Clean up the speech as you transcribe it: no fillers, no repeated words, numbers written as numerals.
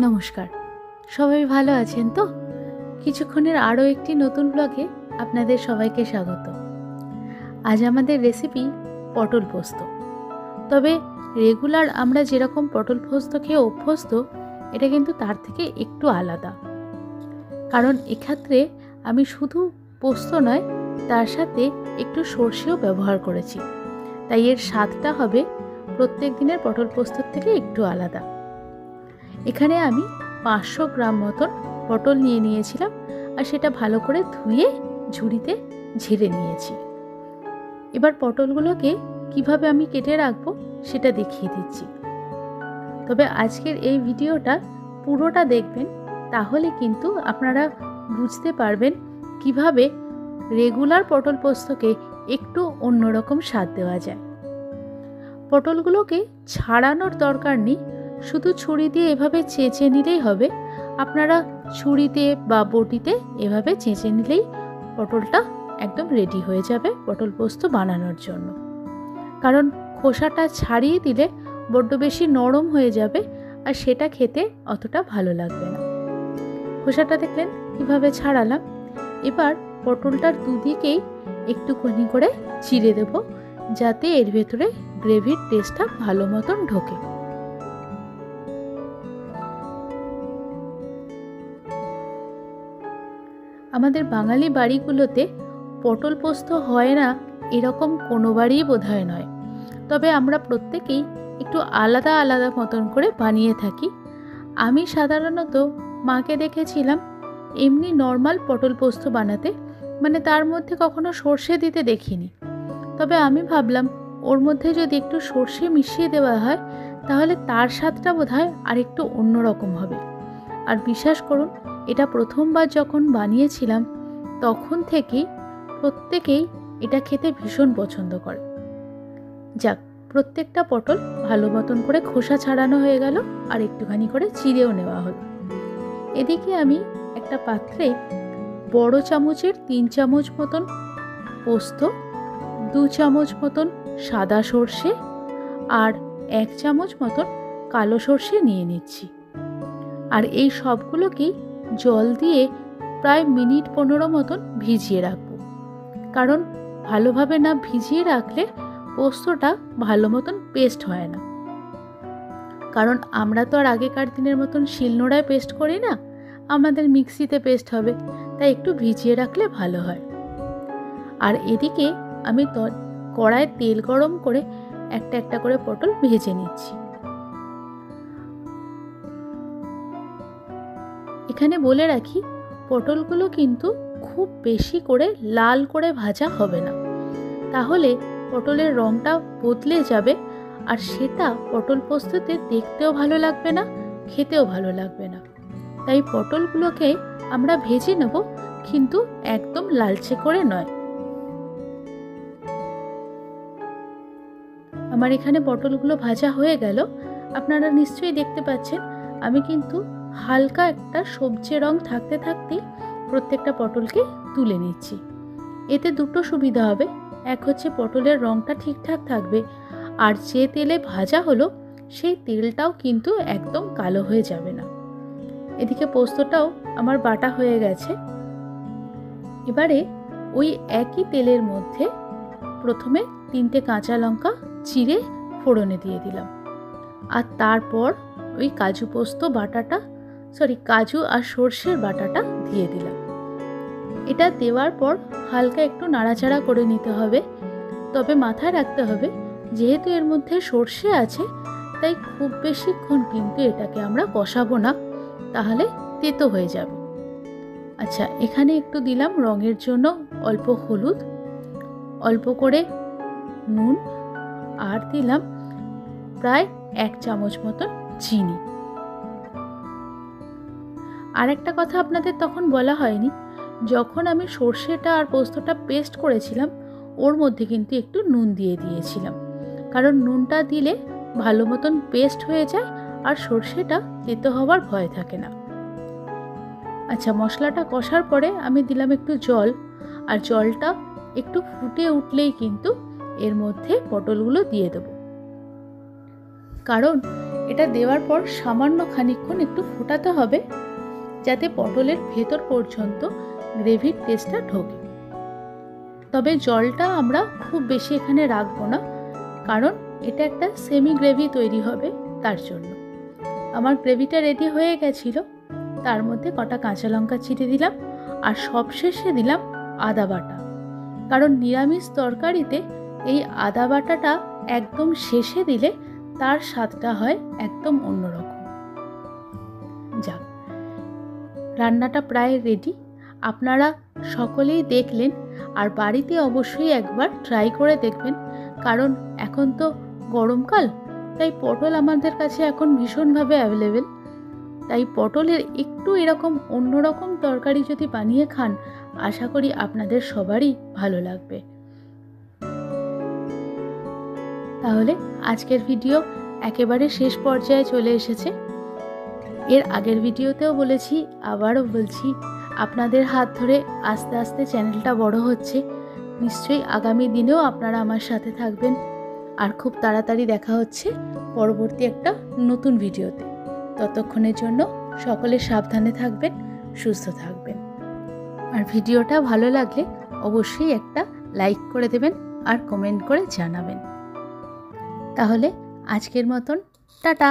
নমস্কার, সবাই ভালো আছেন তো? কিছুক্ষণের আরও একটি নতুন ব্লগে আপনাদের সবাইকে স্বাগত। আজ আমাদের রেসিপি পটল পোস্ত। তবে রেগুলার আমরা যেরকম পটল পোস্ত খেয়ে অভ্যস্ত, এটা কিন্তু তার থেকে একটু আলাদা। কারণ এক্ষেত্রে আমি শুধু পোস্ত নয়, তার সাথে একটু সর্ষেও ব্যবহার করেছি। তাই এর স্বাদটা হবে প্রত্যেক দিনের পটল পোস্তর থেকে একটু আলাদা। এখানে আমি 500 গ্রাম মতন পটল নিয়ে নিয়েছিলাম, আর সেটা ভালো করে ধুয়ে ঝুড়িতে ঝেড়ে নিয়েছি। এবার পটলগুলোকে কিভাবে আমি কেটে রাখবো সেটা দেখিয়ে দিচ্ছি। তবে আজকের এই ভিডিওটা পুরোটা দেখবেন, তাহলে কিন্তু আপনারা বুঝতে পারবেন কিভাবে রেগুলার পটল পোস্তকে একটু অন্যরকম স্বাদ দেওয়া যায়। পটলগুলোকে ছাড়ানোর দরকার নেই, শুধু ছুরি দিয়ে এভাবে চেঁচে নিলেই হবে। আপনারা ছুরিতে বা বটিতে এভাবে চেঁচে নিলেই পটলটা একদম রেডি হয়ে যাবে পটল পোস্ত বানানোর জন্য। কারণ খোসাটা ছাড়িয়ে দিলে বড্ড বেশি নরম হয়ে যাবে, আর সেটা খেতে অতটা ভালো লাগবে না। খোসাটা দেখলেন কিভাবে ছাড়ালাম। এবার পটলটার দুদিকেই একটুখানি করে চিড়ে দেব, যাতে এর ভেতরে গ্রেভির টেস্টটা ভালো মতন ঢোকে। আমাদের বাঙালি বাড়িগুলোতে পটল পোস্ত হয় না এরকম কোনো বাড়িই বোধহয় নয়। তবে আমরা প্রত্যেকেই একটু আলাদা আলাদা মতন করে বানিয়ে থাকি। আমি সাধারণত মাকে দেখেছিলাম এমনি নর্মাল পটল পোস্ত বানাতে, মানে তার মধ্যে কখনো সর্ষে দিতে দেখিনি। তবে আমি ভাবলাম ওর মধ্যে যদি একটু সর্ষে মিশিয়ে দেওয়া হয়, তাহলে তার স্বাদটা বোধহয় আর একটু অন্যরকম হবে। আর বিশ্বাস করুন, এটা প্রথমবার যখন বানিয়েছিলাম তখন থেকেই প্রত্যেকেই এটা খেতে ভীষণ পছন্দ করে। যাক, প্রত্যেকটা পটল ভালো মতন করে খোসা ছাড়ানো হয়ে গেল, আর একটুখানি করে চিড়েও নেওয়া হলো। এদিকে আমি একটা পাত্রে বড় চামচের 3 চামচ মতন পোস্ত, 2 চামচ মতন সাদা সর্ষে আর 1 চামচ মতন কালো সর্ষে নিয়ে নিচ্ছি। আর এই সবগুলোকেই জল দিয়ে প্রায় মিনিট 15 মতন ভিজিয়ে রাখবো। কারণ ভালোভাবে না ভিজিয়ে রাখলে পোস্তটা ভালো মতন পেস্ট হয় না। কারণ আমরা তো আর আগেকার দিনের মতন শিলনোড়ায় পেস্ট করি না, আমাদের মিক্সিতে পেস্ট হবে, তাই একটু ভিজিয়ে রাখলে ভালো হয়। আর এদিকে আমি কড়ায় তেল গরম করে একটা একটা করে পটল ভেজে নিচ্ছি। এখানে বলে রাখি, পটলগুলো কিন্তু খুব বেশি করে লাল করে ভাজা হবে না, তাহলে পটলের রঙটা বদলে যাবে, আর সেটা পটল পোস্ততে দেখতেও ভালো লাগবে না, খেতেও ভালো লাগবে না। তাই পটলগুলোকে আমরা ভেজে নেব, কিন্তু একদম লালচে করে নয়। আমার এখানে পটলগুলো ভাজা হয়ে গেল। আপনারা নিশ্চয়ই দেখতে পাচ্ছেন আমি কিন্তু হালকা একটা সবজি রং থাকতে থাকতেই প্রত্যেকটা পটলকে তুলে নিচ্ছি। এতে দুটো সুবিধা হবে, এক হচ্ছে পটলের রংটা ঠিকঠাক থাকবে, আর যে তেলে ভাজা হলো সেই তেলটাও কিন্তু একদম কালো হয়ে যাবে না। এদিকে পোস্তটাও আমার বাটা হয়ে গেছে। এবারে ওই একই তেলের মধ্যে প্রথমে 3টে কাঁচা লঙ্কা চিড়ে ফোড়নে দিয়ে দিলাম, আর তারপর ওই কাজু আর সর্ষের বাটাটা দিয়ে দিলাম। এটা দেওয়ার পর হালকা একটু নাড়াচাড়া করে নিতে হবে। তবে মাথায় রাখতে হবে, যেহেতু এর মধ্যে সর্ষে আছে, তাই খুব বেশিক্ষণ কিন্তু এটাকে আমরা কষাবো না, তাহলে তেতো হয়ে যাবে। আচ্ছা, এখানে একটু দিলাম রঙের জন্য অল্প হলুদ, অল্প করে নুন, আর দিলাম প্রায় 1 চামচ মতন চিনি। আর একটা কথা আপনাদের তখন বলা হয়নি, যখন আমি সর্ষেটা আর পোস্তটা পেস্ট করেছিলাম ওর মধ্যে কিন্তু একটু নুন দিয়ে দিয়েছিলাম, কারণ নুনটা দিলে ভালো মতন পেস্ট হয়ে যায় আর সর্ষেটা তেতো হওয়ার ভয় থাকে না। আচ্ছা, মশলাটা কষার পরে আমি দিলাম একটু জল, আর জলটা একটু ফুটে উঠলেই কিন্তু এর মধ্যে পটলগুলো দিয়ে দেব। কারণ এটা দেওয়ার পর সামান্য খানিকক্ষণ একটু ফোটাতে হবে, যাতে পটলের ভেতর পর্যন্ত গ্রেভির টেস্টটা ঢোকে। তবে জলটা আমরা খুব বেশি এখানে রাখবো না, কারণ এটা একটা সেমি গ্রেভি তৈরি হবে, তার জন্য। আমার গ্রেভিটা রেডি হয়ে গেছিল, তার মধ্যে কটা কাঁচা লঙ্কা চিড়ে দিলাম, আর সবশেষে দিলাম আদা বাটা, কারণ নিরামিষ তরকারিতে এই আদা বাটাটা একদম শেষে দিলে তার স্বাদটা হয় একদম অন্যরকম। যাক, রান্নাটা প্রায় রেডি। আপনারা সকলেই দেখলেন, আর বাড়িতে অবশ্যই একবার ট্রাই করে দেখবেন, কারণ এখন তো গরমকাল, তাই পটল আমাদের কাছে এখন ভীষণভাবে অ্যাভেলেবেল। তাই পটলের একটু এরকম অন্যরকম তরকারি যদি বানিয়ে খান, আশা করি আপনাদের সবারই ভালো লাগবে। তাহলে আজকের ভিডিও একেবারে শেষ পর্যায়ে চলে এসেছে। এর আগের ভিডিওতেও বলেছি, আবারও বলছি, আপনাদের হাত ধরে আস্তে আস্তে চ্যানেলটা বড় হচ্ছে। নিশ্চয়ই আগামী দিনেও আপনারা আমার সাথে থাকবেন। আর খুব তাড়াতাড়ি দেখা হচ্ছে পরবর্তী একটা নতুন ভিডিওতে। ততক্ষণের জন্য সকলে সাবধানে থাকবেন, সুস্থ থাকবেন। আর ভিডিওটা ভালো লাগলে অবশ্যই একটা লাইক করে দেবেন আর কমেন্ট করে জানাবেন। তাহলে আজকের মতন টাটা।